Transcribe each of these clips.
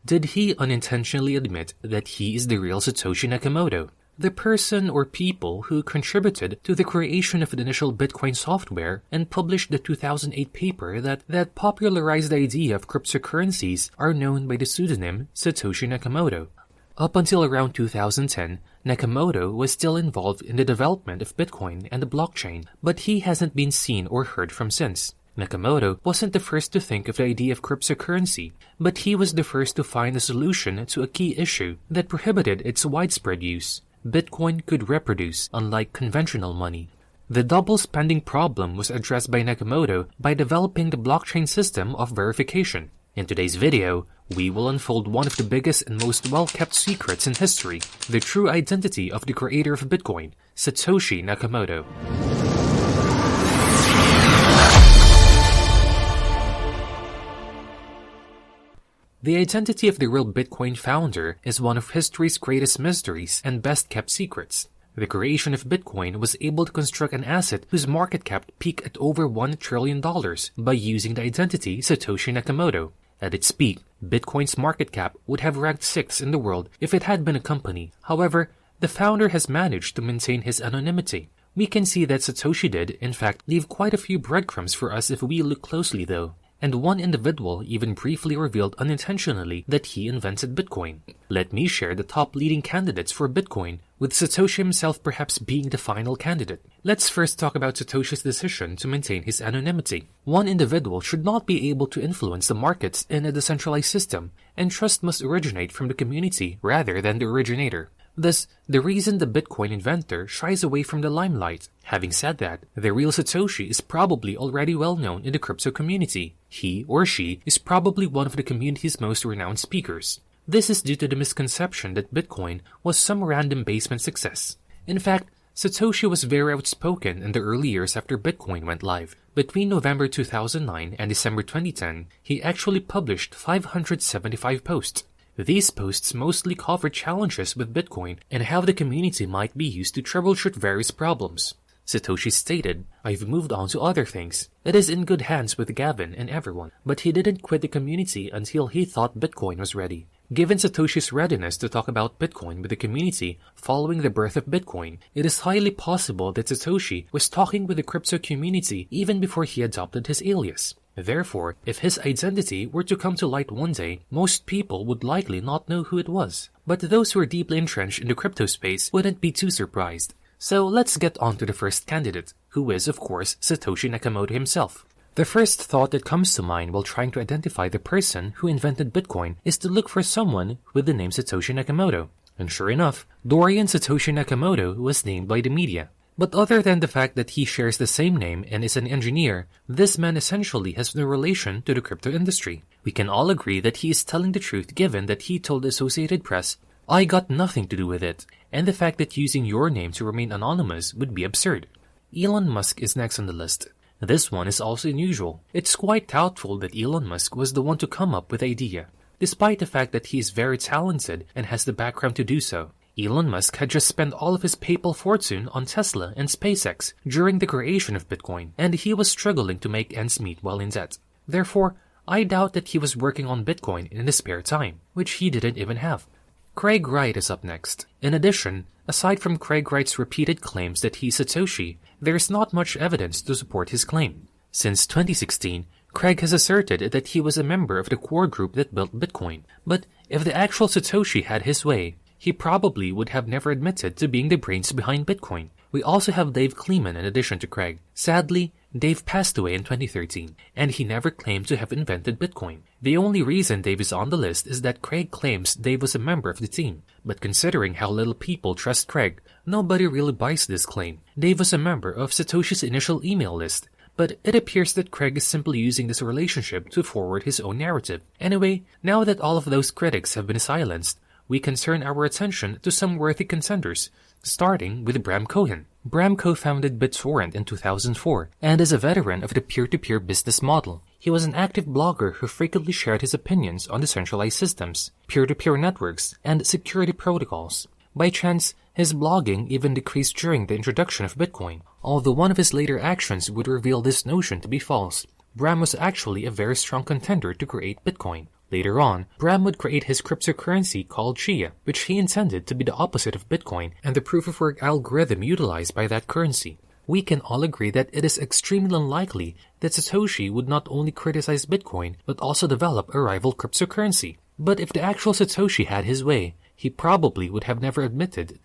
Did he unintentionally admit that he is the real Satoshi Nakamoto, the person or people who contributed to the creation of the initial Bitcoin software and published the 2008 paper that popularized the idea of cryptocurrencies are known by the pseudonym Satoshi Nakamoto? Up until around 2010, Nakamoto was still involved in the development of Bitcoin and the blockchain, but he hasn't been seen or heard from since. Nakamoto wasn't the first to think of the idea of cryptocurrency, but he was the first to find a solution to a key issue that prohibited its widespread use. Bitcoin could reproduce, unlike conventional money. The double spending problem was addressed by Nakamoto by developing the blockchain system of verification. In today's video, we will unfold one of the biggest and most well-kept secrets in history, the true identity of the creator of Bitcoin, Satoshi Nakamoto. The identity of the real Bitcoin founder is one of history's greatest mysteries and best-kept secrets. The creation of Bitcoin was able to construct an asset whose market cap peaked at over $1 trillion by using the identity Satoshi Nakamoto. At its peak, Bitcoin's market cap would have ranked 6th in the world if it had been a company. However, the founder has managed to maintain his anonymity. We can see that Satoshi did, in fact, leave quite a few breadcrumbs for us if we look closely though. And one individual even briefly revealed unintentionally that he invented Bitcoin. Let me share the top leading candidates for Bitcoin, with Satoshi himself perhaps being the final candidate. Let's first talk about Satoshi's decision to maintain his anonymity. One individual should not be able to influence the markets in a decentralized system, and trust must originate from the community rather than the originator. Thus, the reason the Bitcoin inventor shies away from the limelight. Having said that, the real Satoshi is probably already well known in the crypto community. He or she is probably one of the community's most renowned speakers. This is due to the misconception that Bitcoin was some random basement success. In fact, Satoshi was very outspoken in the early years after Bitcoin went live. Between November 2009 and December 2010, he actually published 575 posts. These posts mostly covered challenges with Bitcoin and how the community might be used to troubleshoot various problems. Satoshi stated, "I've moved on to other things. It is in good hands with Gavin and everyone." But he didn't quit the community until he thought Bitcoin was ready. Given Satoshi's readiness to talk about Bitcoin with the community following the birth of Bitcoin, it is highly possible that Satoshi was talking with the crypto community even before he adopted his alias. Therefore, if his identity were to come to light one day, most people would likely not know who it was. But those who are deeply entrenched in the crypto space wouldn't be too surprised. So let's get on to the first candidate, who is, of course, Satoshi Nakamoto himself. The first thought that comes to mind while trying to identify the person who invented Bitcoin is to look for someone with the name Satoshi Nakamoto. And sure enough, Dorian Satoshi Nakamoto was named by the media. But other than the fact that he shares the same name and is an engineer, this man essentially has no relation to the crypto industry. We can all agree that he is telling the truth given that he told the Associated Press, "I got nothing to do with it," and the fact that using your name to remain anonymous would be absurd. Elon Musk is next on the list. This one is also unusual. It's quite doubtful that Elon Musk was the one to come up with the idea, despite the fact that he is very talented and has the background to do so. Elon Musk had just spent all of his PayPal fortune on Tesla and SpaceX during the creation of Bitcoin, and he was struggling to make ends meet while in debt. Therefore, I doubt that he was working on Bitcoin in his spare time, which he didn't even have. Craig Wright is up next. In addition, aside from Craig Wright's repeated claims that he's Satoshi, there is not much evidence to support his claim. Since 2016, Craig has asserted that he was a member of the core group that built Bitcoin. But if the actual Satoshi had his way, he probably would have never admitted to being the brains behind Bitcoin. We also have Dave Kleeman in addition to Craig. Sadly, Dave passed away in 2013, and he never claimed to have invented Bitcoin. The only reason Dave is on the list is that Craig claims Dave was a member of the team. But considering how little people trust Craig, nobody really buys this claim. Dave was a member of Satoshi's initial email list, but it appears that Craig is simply using this relationship to forward his own narrative. Anyway, now that all of those critics have been silenced, we can turn our attention to some worthy contenders, starting with Bram Cohen. Bram co-founded BitTorrent in 2004 and is a veteran of the peer-to-peer business model. He was an active blogger who frequently shared his opinions on decentralized systems, peer-to-peer networks, and security protocols. By chance, his blogging even decreased during the introduction of Bitcoin, although one of his later actions would reveal this notion to be false. Bram was actually a very strong contender to create Bitcoin. Later on, Bram would create his cryptocurrency called Chia, which he intended to be the opposite of Bitcoin and the proof-of-work algorithm utilized by that currency. We can all agree that it is extremely unlikely that Satoshi would not only criticize Bitcoin, but also develop a rival cryptocurrency. But if the actual Satoshi had his way, he probably would have never admitted.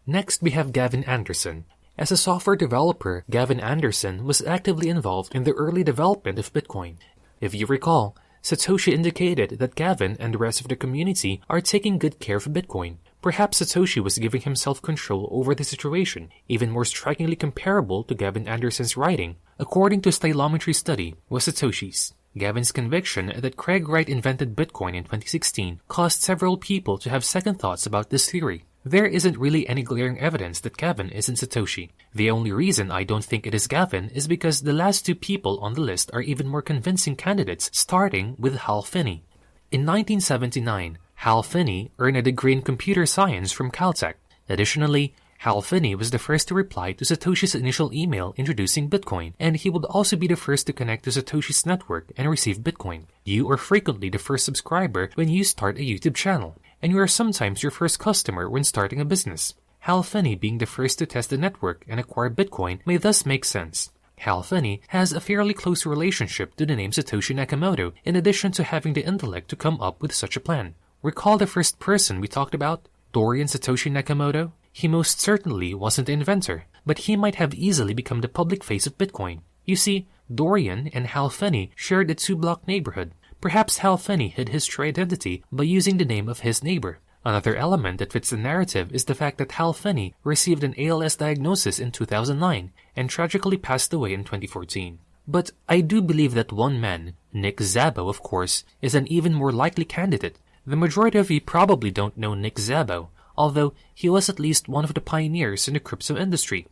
Next, we have Gavin Anderson. As a software developer, Gavin Anderson was actively involved in the early development of Bitcoin. If you recall, Satoshi indicated that Gavin and the rest of the community are taking good care of Bitcoin. Perhaps Satoshi was giving himself control over the situation, even more strikingly comparable to Gavin Anderson's writing, according to a stylometry study, was Satoshi's. Gavin's conviction that Craig Wright invented Bitcoin in 2016 caused several people to have second thoughts about this theory. There isn't really any glaring evidence that Gavin isn't Satoshi. The only reason I don't think it is Gavin is because the last two people on the list are even more convincing candidates, starting with Hal Finney. In 1979, Hal Finney earned a degree in computer science from Caltech. Additionally, Hal Finney was the first to reply to Satoshi's initial email introducing Bitcoin, and he would also be the first to connect to Satoshi's network and receive Bitcoin. You are frequently the first subscriber when you start a YouTube channel, and you are sometimes your first customer when starting a business. Hal Finney being the first to test the network and acquire Bitcoin may thus make sense. Hal Finney has a fairly close relationship to the name Satoshi Nakamoto, in addition to having the intellect to come up with such a plan. Recall the first person we talked about, Dorian Satoshi Nakamoto? He most certainly wasn't the inventor, but he might have easily become the public face of Bitcoin. You see, Dorian and Hal Finney shared a two-block neighborhood. Perhaps Hal Finney hid his true identity by using the name of his neighbor. Another element that fits the narrative is the fact that Hal Finney received an ALS diagnosis in 2009 and tragically passed away in 2014. But I do believe that one man, Nick Szabo of course, is an even more likely candidate. The majority of you probably don't know Nick Szabo, although he was at least one of the pioneers in the crypto industry.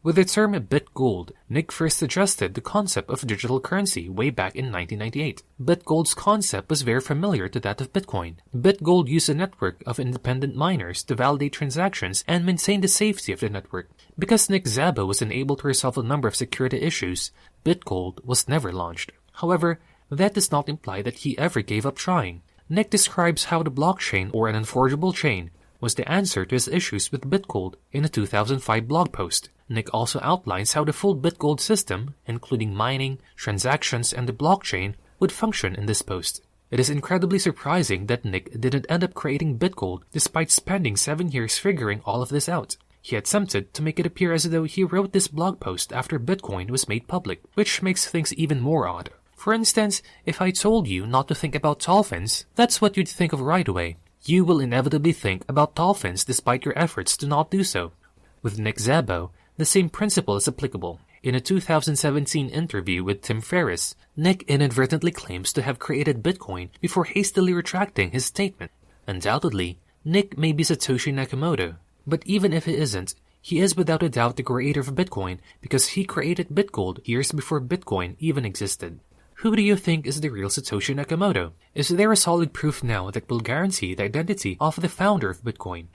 With the term BitGold, Nick first suggested the concept of digital currency way back in 1998. BitGold's concept was very familiar to that of Bitcoin. BitGold used a network of independent miners to validate transactions and maintain the safety of the network. Because Nick Szabo was unable to resolve a number of security issues, BitGold was never launched. However, that does not imply that he ever gave up trying. Nick describes how the blockchain, or an unforgeable chain, was the answer to his issues with BitGold in a 2005 blog post. Nick also outlines how the full BitGold system, including mining, transactions, and the blockchain, would function in this post. It is incredibly surprising that Nick didn't end up creating BitGold despite spending 7 years figuring all of this out. He attempted to make it appear as though he wrote this blog post after Bitcoin was made public, which makes things even more odd. For instance, if I told you not to think about dolphins, that's what you'd think of right away. You will inevitably think about dolphins despite your efforts to not do so. With Nick Szabo, the same principle is applicable. In a 2017 interview with Tim Ferriss, Nick inadvertently claims to have created Bitcoin before hastily retracting his statement. Undoubtedly, Nick may be Satoshi Nakamoto, but even if he isn't, he is without a doubt the creator of Bitcoin because he created BitGold years before Bitcoin even existed. Who do you think is the real Satoshi Nakamoto? Is there a solid proof now that will guarantee the identity of the founder of Bitcoin?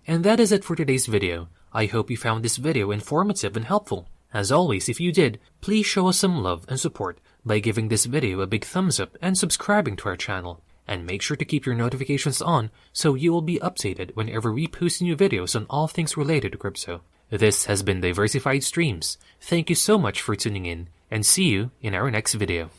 And that is it for today's video. I hope you found this video informative and helpful. As always, if you did, please show us some love and support by giving this video a big thumbs up and subscribing to our channel. And make sure to keep your notifications on so you will be updated whenever we post new videos on all things related to crypto. This has been Diversified Streams. Thank you so much for tuning in, and see you in our next video.